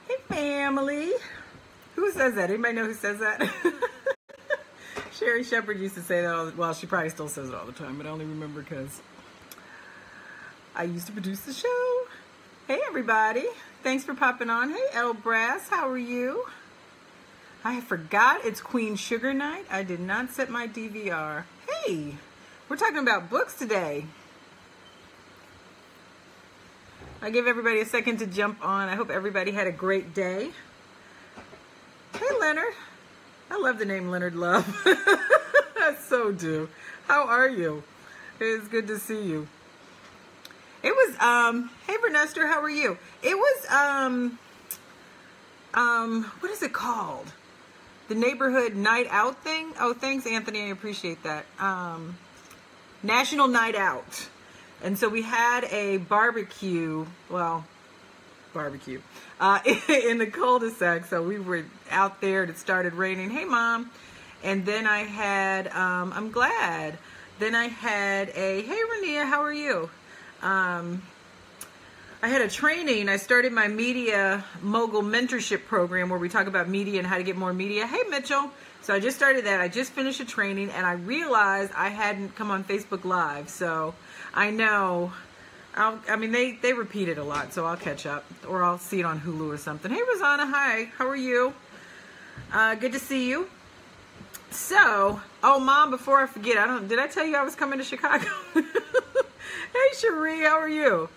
Hey, family. Who says that? Anybody know who says that? Sherry Shepherd used to say that well, she probably still says it all the time, but I only remember because I used to produce the show. Hey, everybody. Thanks for popping on. Hey, El Brass. How are you? I forgot it's Queen Sugar Night. I did not set my DVR. Hey, we're talking about books today. I'll give everybody a second to jump on. I hope everybody had a great day. Hey, Leonard. I love the name Leonard Love. I so do. How are you? It's good to see you. It was, hey, Vernester, how are you? It was, what is it called? The neighborhood night out thing? Oh, thanks, Anthony. I appreciate that. National Night Out. And so we had a barbecue, in the cul-de-sac. So we were out there and it started raining. Hey, Mom. And then I had, I'm glad. Then I had hey, Rania, how are you? I had a training. I started my media mogul mentorship program where we talk about media and how to get more media. Hey, Mitchell. So I just started that. I just finished a training and I realized I hadn't come on Facebook Live. So I know, they repeat it a lot, so I'll catch up or I'll see it on Hulu or something. Hey, Rosanna. Hi. How are you? Good to see you. So, oh, Mom, before I forget, did I tell you I was coming to Chicago? Hey, Cherie, how are you?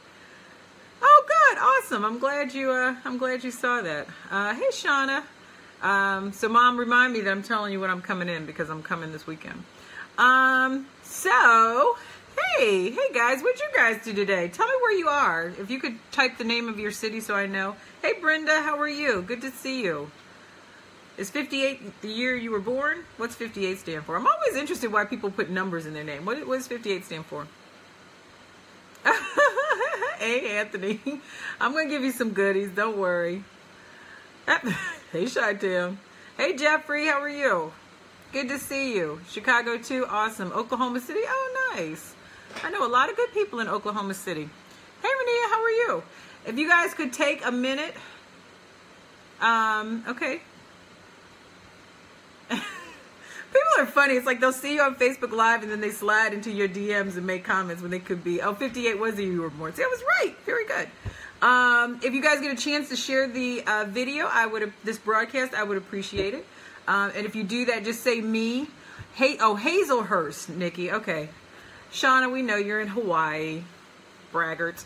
Oh, good, awesome. I'm glad you saw that. Hey, Shauna. So, Mom, remind me that I'm telling you when I'm coming in because I'm coming this weekend. So, hey, guys, what'd you guys do today? Tell me where you are. If you could type the name of your city so I know. Hey, Brenda, how are you? Good to see you. Is 58 the year you were born? What's 58 stand for? I'm always interested why people put numbers in their name. What does 58 stand for? Hey, Anthony. I'm going to give you some goodies. Don't worry. Hey, Chi-Town. Hey, Jeffrey. How are you? Good to see you. Chicago, too. Awesome. Oklahoma City. Oh, nice. I know a lot of good people in Oklahoma City. Hey, Renia. How are you? If you guys could take a minute. Okay. People are funny. It's like they'll see you on Facebook Live and then they slide into your DMs and make comments when they could be, 58 was the year you were born. See, I was right. Very good. If you guys get a chance to share the video, this broadcast, I would appreciate it. And if you do that, just say me. Hey, Hazelhurst, Nikki. Okay. Shauna, we know you're in Hawaii. Braggarts.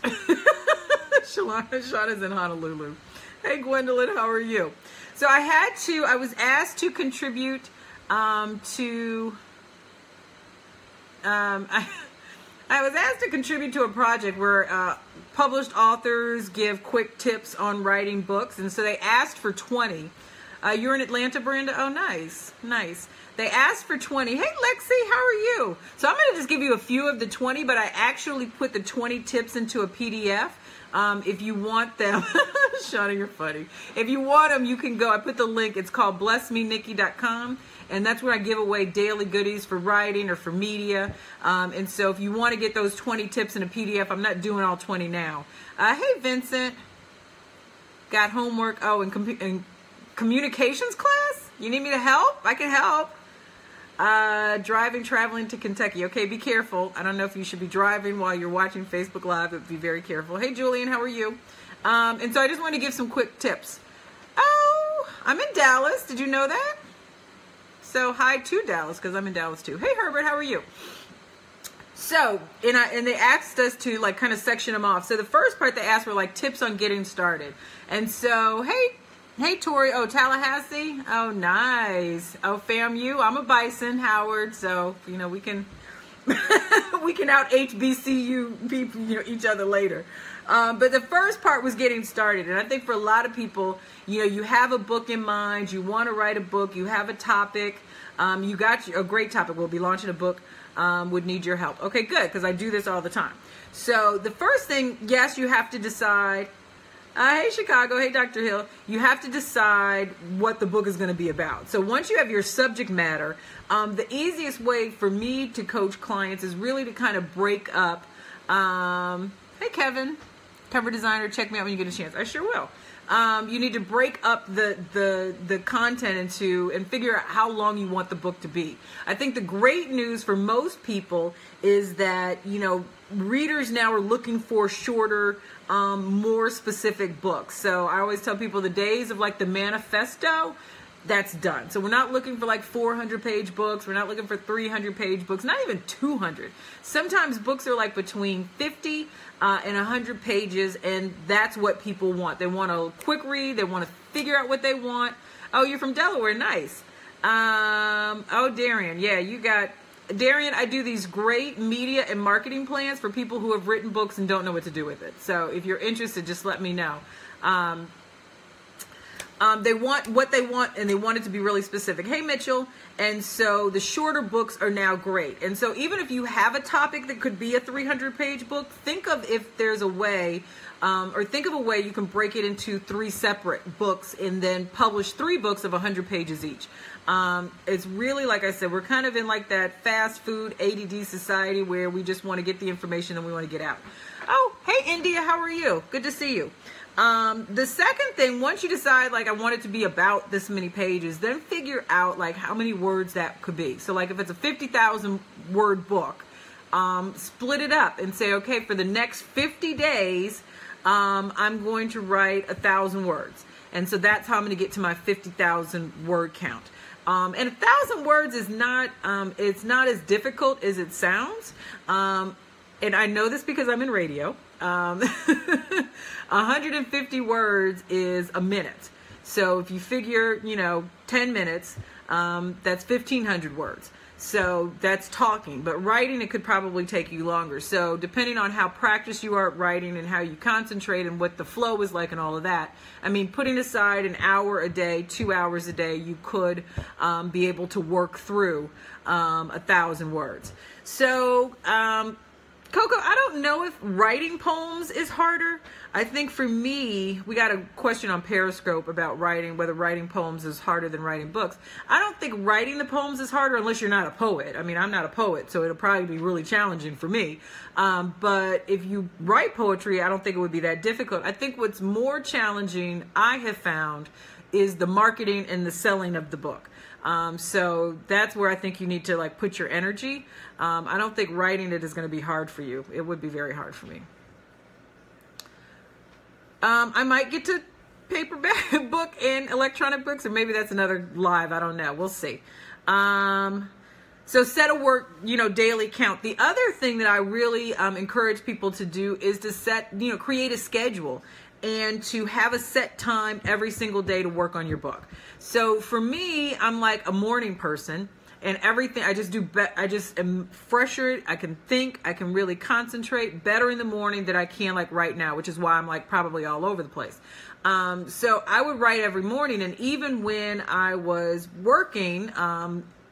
Shauna's in Honolulu. Hey, Gwendolyn, how are you? So I was asked to contribute I was asked to contribute to a project where published authors give quick tips on writing books, and so they asked for 20. You're in Atlanta, Brenda? Oh, nice. Nice. They asked for 20. Hey, Lexi, how are you? So I'm going to just give you a few of the 20, but I actually put the 20 tips into a PDF. If you want them, Shauna, you're funny. If you want them, you can go. I put the link. It's called blessmenikki.com. And that's where I give away daily goodies for writing or for media. And so if you want to get those 20 tips in a PDF, I'm not doing all 20 now. Hey, Vincent. Got homework. Oh, and communications class? You need me to help? I can help. Traveling to Kentucky. Okay, be careful. I don't know if you should be driving while you're watching Facebook Live, but be very careful. Hey, Julian, how are you? And so I just want to give some quick tips. Oh, I'm in Dallas. Did you know that? So hi to Dallas because I'm in Dallas too. Hey, Herbert, how are you? So, and they asked us to like kind of section them off. So the first part they asked were like tips on getting started. And so, hey, Tori. Oh, Tallahassee. Oh, nice. Oh, FAMU. I'm a Bison, Howard. So, we can we can out HBCU people, each other later. But the first part was getting started. And I think for a lot of people, you have a book in mind, you want to write a book, you have a topic, you got a great topic. We'll be launching a book, would need your help. Okay, good, because I do this all the time. So the first thing, yes, you have to decide, hey, Chicago, hey, Dr. Hill, you have to decide what the book is going to be about. So once you have your subject matter, the easiest way for me to coach clients is really to kind of break up, hey, Kevin, cover designer. Check me out when you get a chance. I sure will. You need to break up the content into and figure out how long you want the book to be. I think the great news for most people is that, you know, readers now are looking for shorter, more specific books. So I always tell people the days of like the manifesto, that's done. So we're not looking for like 400-page books. We're not looking for 300-page books, not even 200. Sometimes books are like between 50 and 100 pages, and that's what people want. They want a quick read. They want to figure out what they want. Oh, you're from Delaware. Nice. Oh, Darian. Yeah, you got... Darian, I do these great media and marketing plans for people who have written books and don't know what to do with it. So if you're interested, just let me know. They want what they want, and they want it to be really specific. Hey, Mitchell. And so the shorter books are now great. And so even if you have a topic that could be a 300-page book, think of if there's a way, or think of a way you can break it into 3 separate books and then publish 3 books of 100 pages each. It's really, like I said, we're kind of in like that fast food ADD society where we just want to get the information and we want to get out. Oh, hey, India, how are you? Good to see you. The second thing, once you decide like I want it to be about this many pages, then figure out like how many words that could be. So like if it's a 50,000 word book, split it up and say, okay, for the next 50 days, I'm going to write 1,000 words. And so that's how I'm going to get to my 50,000 word count. And 1,000 words is not, it's not as difficult as it sounds. And I know this because I'm in radio. 150 words is a minute. So if you figure, you know, 10 minutes, that's 1,500 words. So that's talking, but writing, it could probably take you longer. So depending on how practiced you are at writing and how you concentrate and what the flow is like and all of that, I mean, putting aside an hour a day, 2 hours a day, you could be able to work through 1,000 words. So, Coco, I don't know if writing poems is harder. I think for me, we got a question on Periscope about writing, whether writing poems is harder than writing books. I don't think writing the poems is harder unless you're not a poet. I mean, I'm not a poet, so it'll probably be really challenging for me. But if you write poetry, I don't think it would be that difficult. I think what's more challenging, I have found, is the marketing and the selling of the book. So that's where I think you need to like put your energy. I don't think writing it is going to be hard for you. It would be very hard for me. I might get to paperback book and electronic books, or maybe that's another live. I don't know. We'll see. So set a work, you know, daily count. The other thing that I really encourage people to do is to set, you know, create a schedule and to have a set time every single day to work on your book. So for me, I'm like a morning person, and everything I just do, I just am fresher. I can think, I can really concentrate better in the morning than I can like right now, which is why I'm like probably all over the place. So I would write every morning, and even when I was working,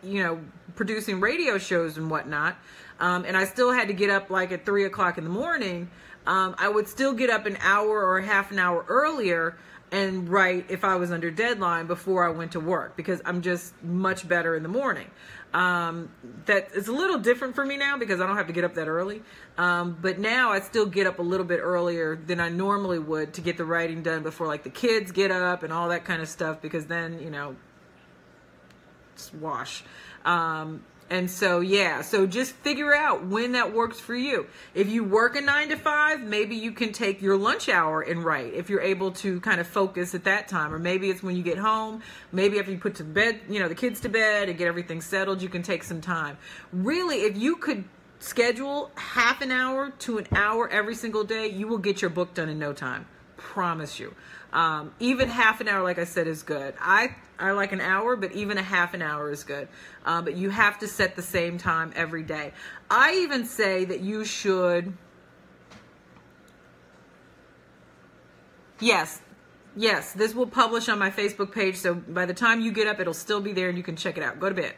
you know, producing radio shows and whatnot, and I still had to get up like at 3 o'clock in the morning, I would still get up an hour or half an hour earlier and write if I was under deadline before I went to work, because I'm just much better in the morning. That is a little different for me now because I don't have to get up that early. But now I still get up a little bit earlier than I normally would to get the writing done before like the kids get up and all that kind of stuff, because then, you know, it's wash. And so, yeah, so just figure out when that works for you. If you work a 9 to 5, maybe you can take your lunch hour and write if you're able to kind of focus at that time. Or maybe it's when you get home, maybe after you put to bed, you know, the kids to bed and get everything settled, you can take some time. Really, if you could schedule half an hour to an hour every single day, you will get your book done in no time. Promise you. Even half an hour, like I said, is good. I like an hour, but even a half an hour is good. But you have to set the same time every day. I even say that you should... Yes, this will publish on my Facebook page, so by the time you get up, it'll still be there and you can check it out. Go to bed.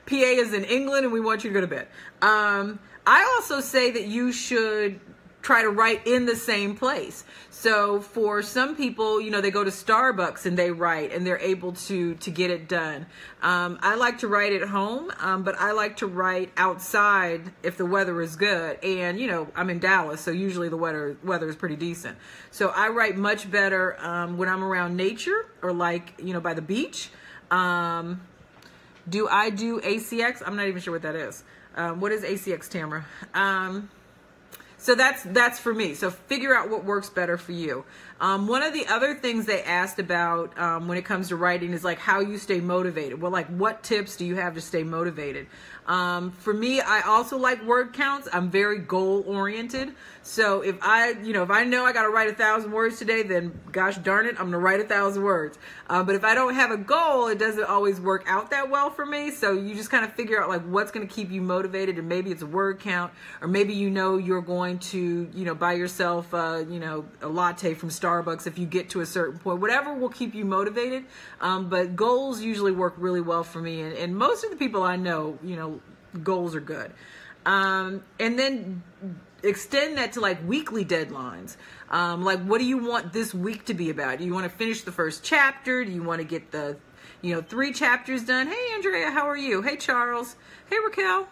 PA is in England and we want you to go to bed. I also say that you should try to write in the same place. So for some people, you know, they go to Starbucks and they write and they're able to get it done. I like to write at home, but I like to write outside if the weather is good. And, you know, I'm in Dallas, so usually the weather is pretty decent. So I write much better when I'm around nature or like, you know, by the beach. Do I do ACX? I'm not even sure what that is. What is ACX, Tamara? So that's for me. So figure out what works better for you. One of the other things they asked about when it comes to writing is like how you stay motivated. Well, like what tips do you have to stay motivated? For me, I also like word counts. I'm very goal oriented. So if I know I got to write 1,000 words today, then gosh darn it, I'm going to write 1,000 words. But if I don't have a goal, it doesn't always work out that well for me. So you just kind of figure out like what's going to keep you motivated, and maybe it's a word count, or maybe you know you're going to, you know, buy yourself, you know, a latte from Starbucks if you get to a certain point. Whatever will keep you motivated. But goals usually work really well for me, and most of the people I know, you know, goals are good. And then extend that to like weekly deadlines. Like, what do you want this week to be about? Do you want to finish the first chapter? Do you want to get the, you know, 3 chapters done? Hey, Andrea, how are you? Hey, Charles. Hey, Raquel.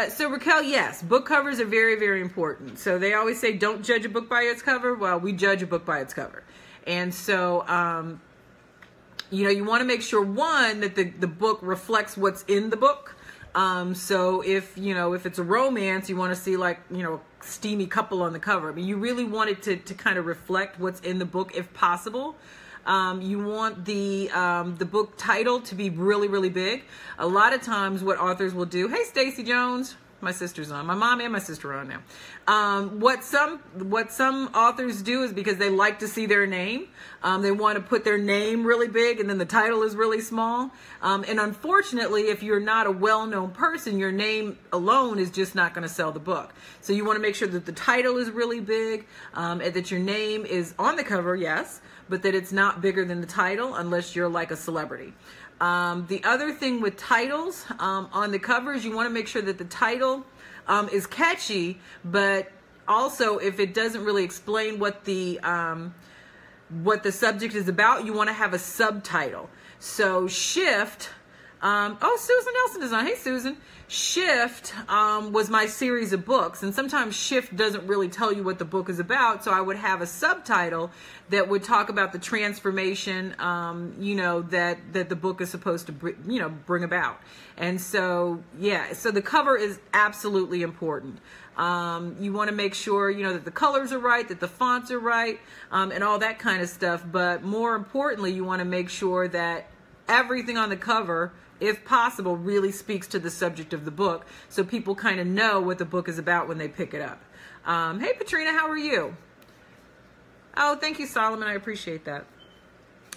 So Raquel, yes, book covers are very, very important. So they always say, don't judge a book by its cover. Well, we judge a book by its cover. And so, you know, you want to make sure, one, that the book reflects what's in the book. So if, you know, if it's a romance, you want to see like, you know, a steamy couple on the cover. I mean, you really want it to kind of reflect what's in the book if possible. You want the book title to be really, really big. A lot of times what authors will do, hey, Stacy Jones, my sister's on, my mom and my sister are on now. What some authors do is, because they like to see their name, they want to put their name really big and then the title is really small. And unfortunately, if you're not a well-known person, your name alone is just not going to sell the book. So you want to make sure that the title is really big, and that your name is on the cover, yes, but that it's not bigger than the title unless you're like a celebrity. The other thing with titles on the covers, you want to make sure that the title is catchy, but also if it doesn't really explain what the subject is about, you want to have a subtitle. So Shift, oh, Susan Nelson is on. Hey, Susan. Shift was my series of books, and sometimes Shift doesn't really tell you what the book is about, so I would have a subtitle that would talk about the transformation, you know, that the book is supposed to, bring about. And so, yeah, so the cover is absolutely important. You want to make sure, you know, that the colors are right, that the fonts are right, and all that kind of stuff. But more importantly, you want to make sure that everything on the cover, if possible, really speaks to the subject of the book, so people kind of know what the book is about when they pick it up. Hey, Patrina, how are you? Oh, thank you, Solomon. I appreciate that.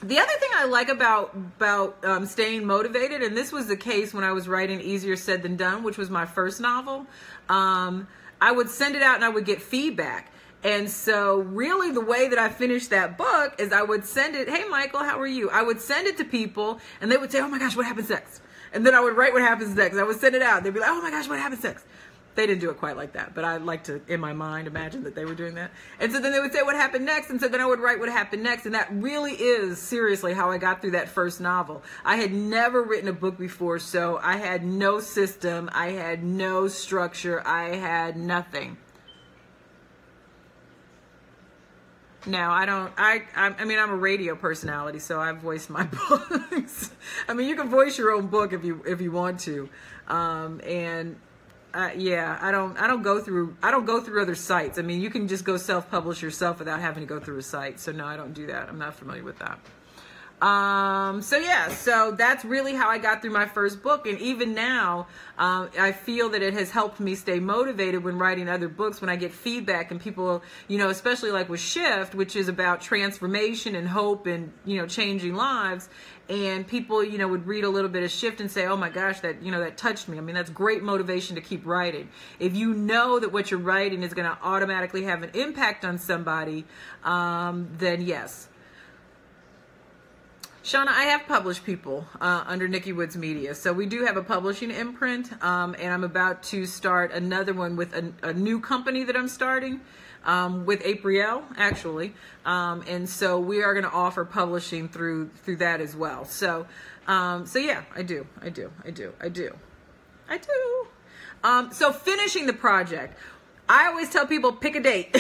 The other thing I like about staying motivated, and this was the case when I was writing Easier Said Than Done, which was my first novel, I would send it out and I would get feedback. And so really the way that I finished that book is I would send it, hey, Michael, how are you? I would send it to people and they would say, oh my gosh, what happens next? And then I would write what happens next. I would send it out. They'd be like, oh my gosh, what happens next? They didn't do it quite like that, but I like to, in my mind, imagine that they were doing that. And so then they would say what happened next, and so then I would write what happened next. And that really is seriously how I got through that first novel. I had never written a book before, so I had no system, I had no structure, I had nothing. No, I don't. I mean, I'm a radio personality, so I voiced my books. I mean, you can voice your own book if you want to, yeah, I don't go through other sites. I mean, you can just go self-publish yourself without having to go through a site. So no, I don't do that. I'm not familiar with that. So yeah, so that's really how I got through my first book. And even now, I feel that it has helped me stay motivated when writing other books, when I get feedback and people, you know, especially like with Shift, which is about transformation and hope and, you know, changing lives. And people, you know, would read a little bit of Shift and say, oh my gosh, that, you know, that touched me. I mean, that's great motivation to keep writing. If you know that what you're writing is going to automatically have an impact on somebody, then yes. Shauna, I have published people under Nikki Woods Media. So we do have a publishing imprint, and I'm about to start another one with a new company that I'm starting with April, actually. And so we are going to offer publishing through that as well. So yeah, I do. So finishing the project. I always tell people, pick a date.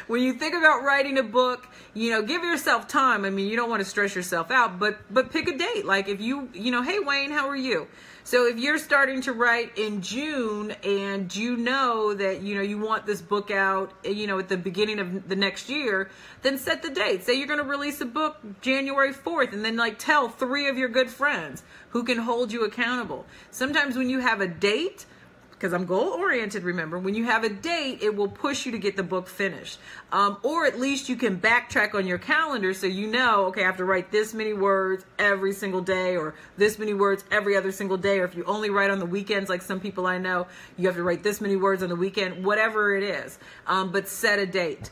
When you think about writing a book, give yourself time. I mean, you don't want to stress yourself out, but pick a date. Like if hey Wayne, how are you? So if you're starting to write in June and you know that, you want this book out, at the beginning of the next year, then set the date. Say you're going to release a book January 4th, and then tell 3 of your good friends who can hold you accountable. Sometimes when you have a date, because I'm goal-oriented, remember, when you have a date, it will push you to get the book finished. Or at least you can backtrack on your calendar so okay, I have to write this many words every single day, or this many words every other single day, or if you only write on the weekends, like some people I know, you have to write this many words on the weekend, whatever it is. But set a date.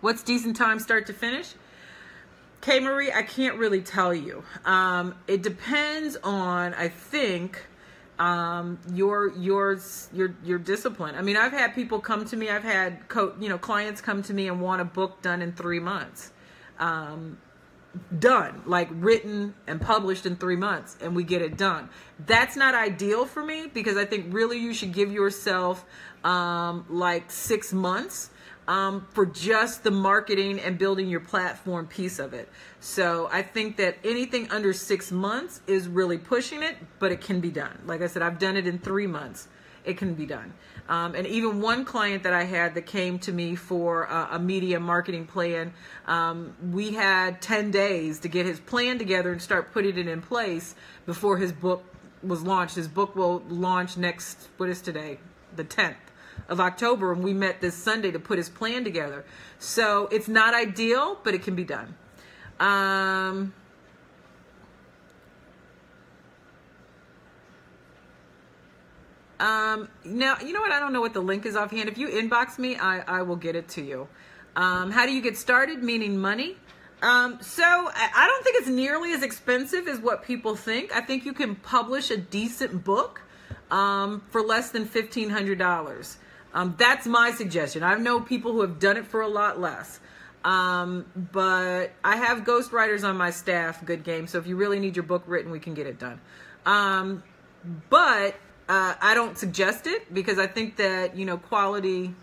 What's decent time start to finish? Kay Marie, I can't really tell you. It depends on, I think, your discipline. I mean, I've had people come to me, I've had clients come to me and want a book done in 3 months. Done, like written and published in 3 months, and we get it done. That's not ideal for me, because I think really you should give yourself 6 months for just the marketing and building your platform piece of it. So I think that anything under 6 months is really pushing it, but it can be done. Like I said, I've done it in 3 months. It can be done. And even one client that I had that came to me for a media marketing plan, we had 10 days to get his plan together and start putting it in place before his book was launched. His book will launch next, what is today? The 10th of October, and we met this Sunday to put his plan together. So it's not ideal, but it can be done. Now, you know what? I don't know what the link is offhand. If you inbox me, I will get it to you. How do you get started? Meaning money. So I don't think it's nearly as expensive as what people think. I think you can publish a decent book for less than $1,500. That's my suggestion. I know people who have done it for a lot less. But I have ghostwriters on my staff, good game. So if you really need your book written, we can get it done. But I don't suggest it, because I think that, quality,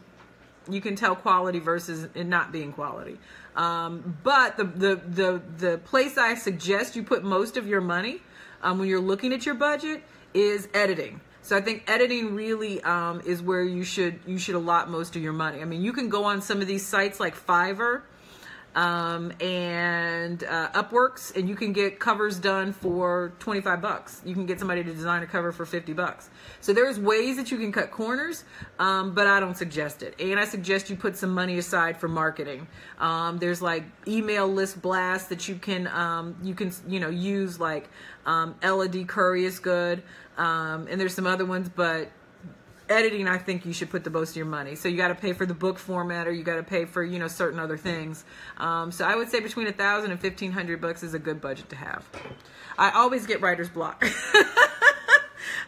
you can tell quality versus it not being quality. But the place I suggest you put most of your money when you're looking at your budget is editing. So I think editing really is where you should allot most of your money. I mean, you can go on some of these sites like Fiverr and Upworks, and you can get covers done for $25. You can get somebody to design a cover for $50. So there's ways that you can cut corners, but I don't suggest it. And I suggest you put some money aside for marketing. There's like email list blasts that you can use, like Ella D. Curry is good. And there's some other ones, but editing, I think you should put the most of your money. So you got to pay for the book format, or you got to pay for, certain other things. So I would say between $1,000 and $1,500 is a good budget to have. I always get writer's block.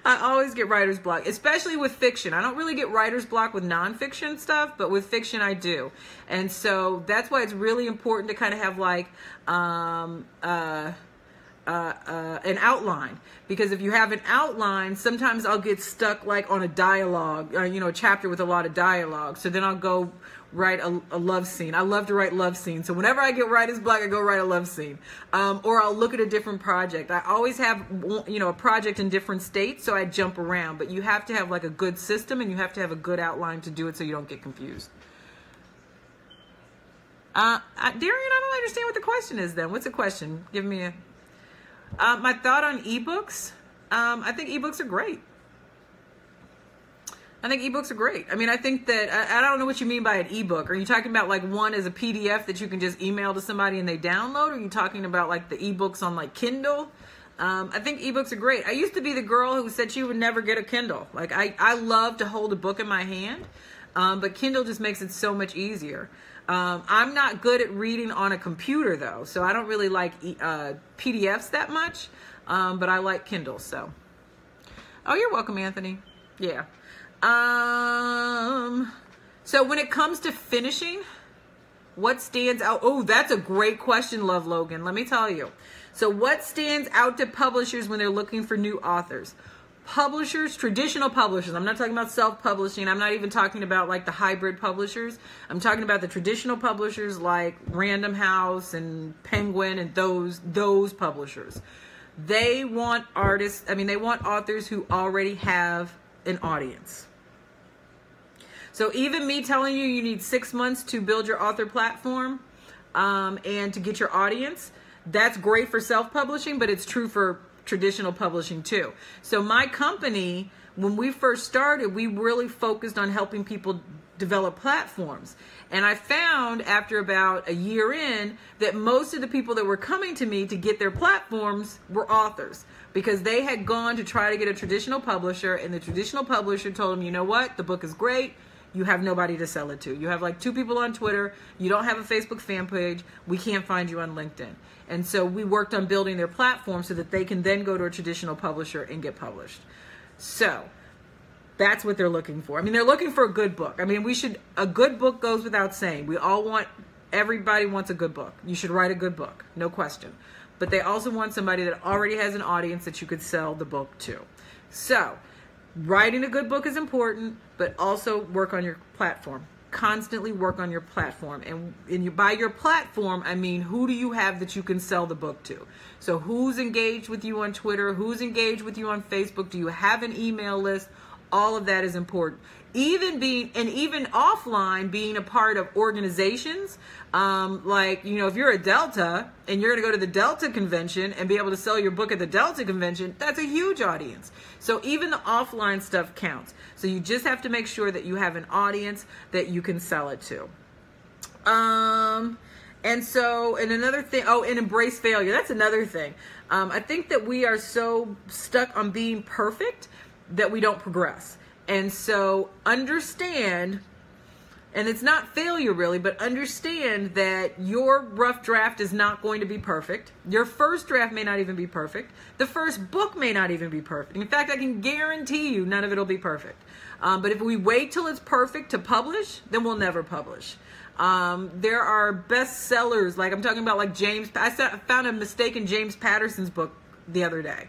I always get writer's block, especially with fiction. I don't really get writer's block with nonfiction stuff, but with fiction I do. And so that's why it's really important to kind of have like, an outline, because if you have an outline, sometimes I'll get stuck like on a dialogue, a chapter with a lot of dialogue. So then I'll go write a love scene. I love to write love scenes. So whenever I get writer's block, I go write a love scene. Or I'll look at a different project. I always have, a project in different states, so I jump around. But you have to have like a good system, and you have to have a good outline to do it so you don't get confused. Darian, I don't understand what the question is then. What's the question? Give me a... my thought on ebooks, I think ebooks are great. I think ebooks are great. I mean, I think that, I don't know what you mean by an ebook. Are you talking about like one as a PDF that you can just email to somebody and they download? Or are you talking about like the ebooks on like Kindle? I think ebooks are great. I used to be the girl who said she would never get a Kindle. Like I love to hold a book in my hand, but Kindle just makes it so much easier. I'm not good at reading on a computer though, so I don't really like PDFs that much, but I like Kindle. So, oh, you're welcome, Anthony. Yeah. So when it comes to finishing, what stands out? Oh, that's a great question, Love Logan. Let me tell you. So what stands out to publishers when they're looking for new authors? Publishers, traditional publishers. I'm not talking about self-publishing. I'm not even talking about like the hybrid publishers. I'm talking about the traditional publishers like Random House and Penguin and those publishers. They want they want authors who already have an audience. So even me telling you need 6 months to build your author platform and to get your audience, that's great for self-publishing, but it's true for traditional publishing too. So my company, when we first started, we really focused on helping people develop platforms. And I found after about a year in that most of the people that were coming to me to get their platforms were authors, because they had gone to try to get a traditional publisher, and the traditional publisher told them, you know what, the book is great, you have nobody to sell it to. You have like 2 people on Twitter, you don't have a Facebook fan page, we can't find you on LinkedIn. And so we worked on building their platform so that they can then go to a traditional publisher and get published. So that's what they're looking for. I mean, they're looking for a good book. I mean, a good book goes without saying. Everybody wants a good book. You should write a good book, no question. But they also want somebody that already has an audience that you could sell the book to. So writing a good book is important, but also work on your platform. Constantly work on your platform. And by your platform, I mean, who do you have that you can sell the book to? So who's engaged with you on Twitter? Who's engaged with you on Facebook? Do you have an email list? All of that is important. Even offline, being a part of organizations, like, if you're a Delta and you're going to go to the Delta convention and be able to sell your book at the Delta convention, that's a huge audience. So even the offline stuff counts. So you just have to make sure that you have an audience that you can sell it to. And another thing, and embrace failure. That's another thing. I think that we are so stuck on being perfect that we don't progress. And so understand, and it's not failure really, but understand that your rough draft is not going to be perfect. Your first draft may not even be perfect. The first book may not even be perfect. In fact, I can guarantee you none of it will be perfect. But if we wait till it's perfect to publish, then we'll never publish. There are bestsellers, like I'm talking about like I found a mistake in James Patterson's book the other day.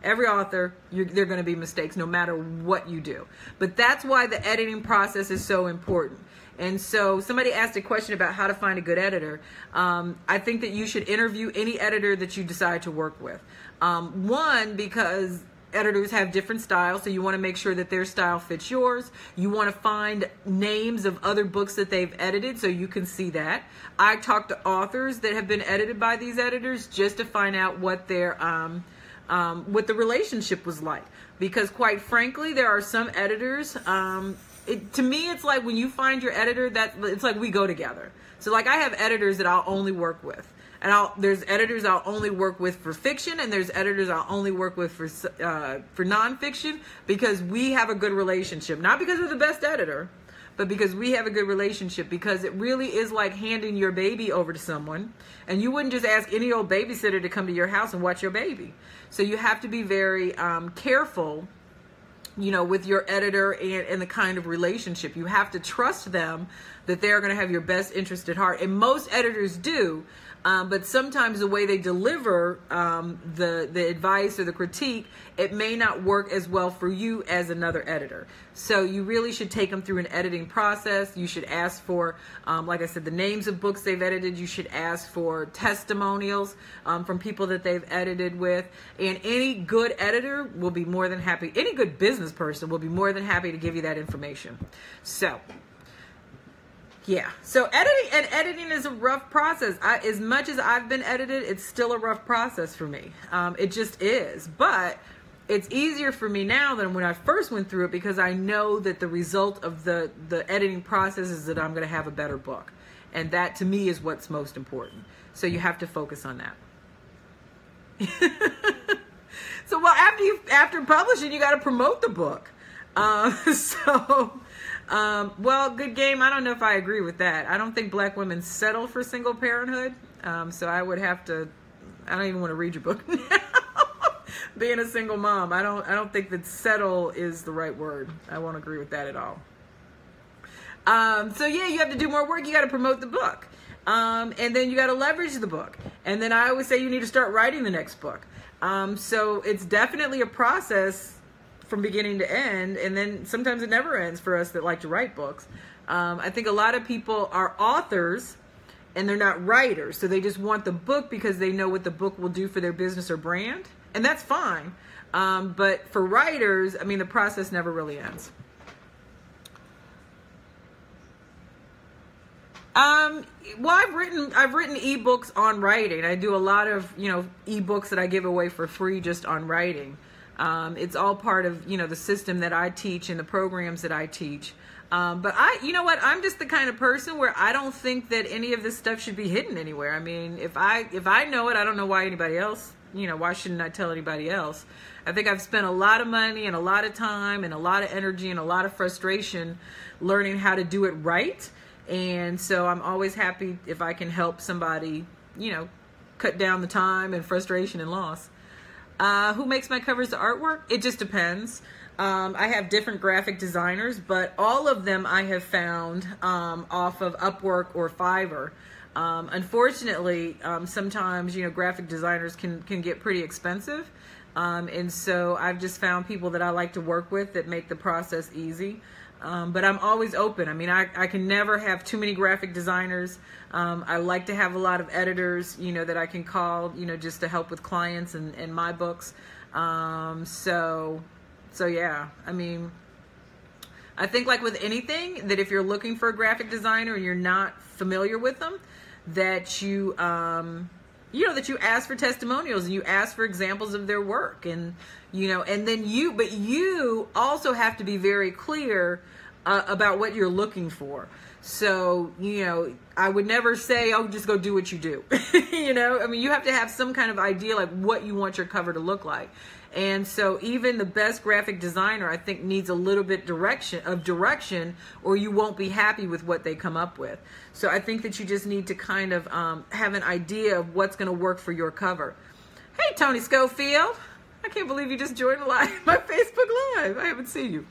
Every author, there are going to be mistakes no matter what you do. But that's why the editing process is so important. And so somebody asked a question about how to find a good editor. I think that you should interview any editor that you decide to work with. One, because editors have different styles, so you want to make sure that their style fits yours. You want to find names of other books that they've edited so you can see that. I talk to authors that have been edited by these editors just to find out what their what the relationship was like, because quite frankly there are some editors, to me it's like when you find your editor, that it's like we go together. So like I have editors that I'll only work with, and there's editors I'll only work with for fiction, and there's editors I'll only work with for nonfiction, because we have a good relationship, not because we're the best editor, but because we have a good relationship, because it really is like handing your baby over to someone, and you wouldn't just ask any old babysitter to come to your house and watch your baby. So you have to be very careful, with your editor and the kind of relationship. You have to trust them that they're going to have your best interest at heart. And most editors do, but sometimes the way they deliver the advice or the critique, it may not work as well for you as another editor. So you really should take them through an editing process. You should ask for, like I said, the names of books they've edited. You should ask for testimonials from people that they've edited with. And any good editor will be more than happy, any good business person will be more than happy to give you that information. So yeah, so editing is a rough process. As much as I've been edited, it's still a rough process for me. It just is. But it's easier for me now than when I first went through it, because I know that the result of the editing process is that I'm going to have a better book. And that, to me, is what's most important. So you have to focus on that. So, well, after publishing, you got to promote the book. Well, good game. I don't know if I agree with that. I don't think black women settle for single parenthood. So I would have to, I don't even want to read your book now. Being a single mom, I don't think that settle is the right word. I won't agree with that at all. So yeah, you have to do more work. You got to promote the book. And then you got to leverage the book. And then I always say you need to start writing the next book. So it's definitely a process from beginning to end. And then sometimes it never ends for us that like to write books. I think a lot of people are authors and they're not writers. So they just want the book because they know what the book will do for their business or brand. And that's fine. But for writers, I mean, the process never really ends. Well, I've written ebooks on writing. I do a lot of, ebooks that I give away for free just on writing. It's all part of, the system that I teach and the programs that I teach. But you know what? I'm just the kind of person where I don't think that any of this stuff should be hidden anywhere. I mean, if I know it, I don't know why anybody else, why shouldn't I tell anybody else? I think I've spent a lot of money and a lot of time and a lot of energy and a lot of frustration learning how to do it right. And so I'm always happy if I can help somebody, cut down the time and frustration and loss. Who makes my covers the artwork? It just depends. I have different graphic designers, but all of them I have found off of Upwork or Fiverr. Unfortunately, sometimes, graphic designers can get pretty expensive. And so I've just found people that I like to work with that make the process easy. But I'm always open. I mean, I can never have too many graphic designers. I like to have a lot of editors, that I can call, just to help with clients and my books. So yeah, I mean, I think like with anything that if you're looking for a graphic designer and you're not familiar with them, that you, that you ask for testimonials and you ask for examples of their work and, and then but you also have to be very clear about what you're looking for. So, I would never say, oh, just go do what you do. I mean, you have to have some kind of idea like what you want your cover to look like. And so even the best graphic designer, I think, needs a little bit direction, or you won't be happy with what they come up with. So I think that you just need to kind of have an idea of what's going to work for your cover. Hey, Tony Schofield. I can't believe you just joined my Facebook Live. I haven't seen you.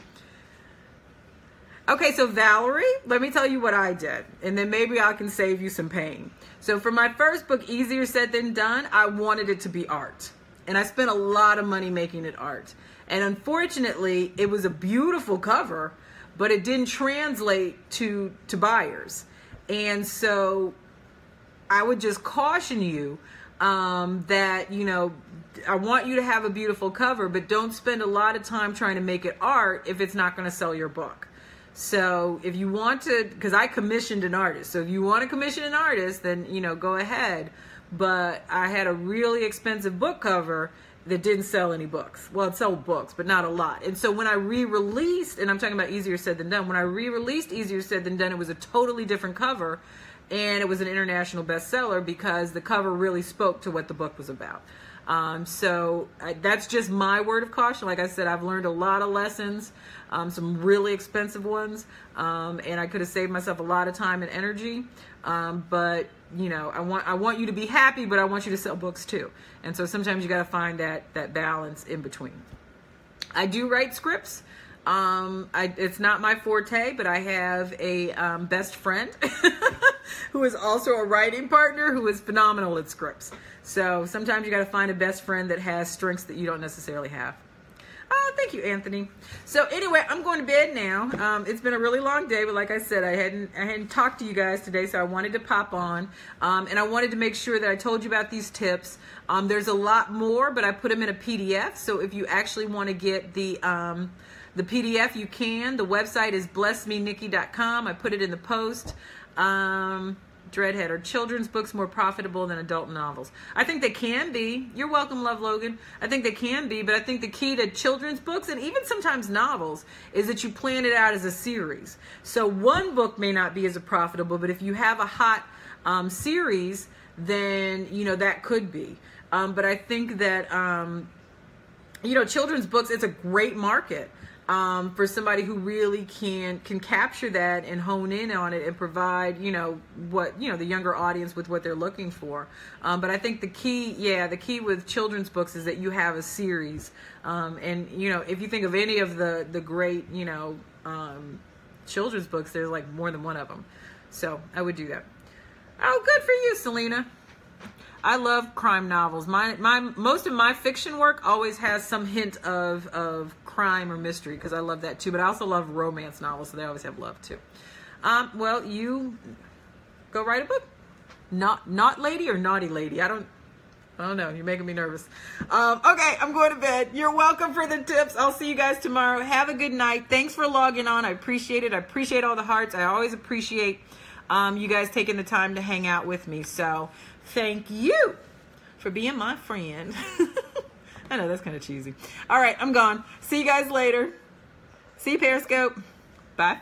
Okay, so Valerie, let me tell you what I did, and then maybe I can save you some pain. So for my first book, Easier Said Than Done, I wanted it to be art. And I spent a lot of money making it art. And unfortunately, it was a beautiful cover, but it didn't translate to buyers. And so I would just caution you that, I want you to have a beautiful cover, but don't spend a lot of time trying to make it art if it's not going to sell your book. So if you want to, because I commissioned an artist. So if you want to commission an artist, then, go ahead. But I had a really expensive book cover that didn't sell any books. Well, it sold books, but not a lot. And so when I re-released, and I'm talking about Easier Said Than Done, when I re-released Easier Said Than Done, it was a totally different cover, and it was an international bestseller because the cover really spoke to what the book was about. That's just my word of caution. Like I said, I've learned a lot of lessons, some really expensive ones, and I could have saved myself a lot of time and energy. But I want you to be happy, but I want you to sell books too. And so sometimes you got to find that balance in between. I do write scripts. It's not my forte, but I have a best friend who is also a writing partner who is phenomenal at scripts. So sometimes you got to find a best friend that has strengths that you don't necessarily have. Oh, thank you, Anthony. So anyway, I'm going to bed now. It's been a really long day, but like I said, I hadn't talked to you guys today, so I wanted to pop on. And I wanted to make sure that I told you about these tips. There's a lot more, but I put them in a PDF. So if you actually want to get the PDF, you can. The website is blessmenikki.com. I put it in the post. Dreadhead, are children's books more profitable than adult novels? I think they can be. You're welcome, Love Logan. I think they can be, but I think the key to children's books and even sometimes novels is that you plan it out as a series. So one book may not be as profitable, but if you have a hot series, then that could be. But I think that children's books, it's a great market. for somebody who really can capture that and hone in on it and provide, what, the younger audience with what they're looking for. But I think the key with children's books is that you have a series. And, if you think of any of the great, children's books, there's like more than one of them. So I would do that. Oh, good for you, Selena. I love crime novels. Most of my fiction work always has some hint of crime or mystery, because I love that too. But I also love romance novels, so they always have love too. Well, you go write a book. Not lady or naughty lady? I don't know. You're making me nervous. Okay, I'm going to bed. You're welcome for the tips. I'll see you guys tomorrow. Have a good night. Thanks for logging on. I appreciate it. I appreciate all the hearts. I always appreciate you guys taking the time to hang out with me. So thank you for being my friend. I know, that's kind of cheesy. All right, I'm gone. See you guys later. See you, Periscope. Bye.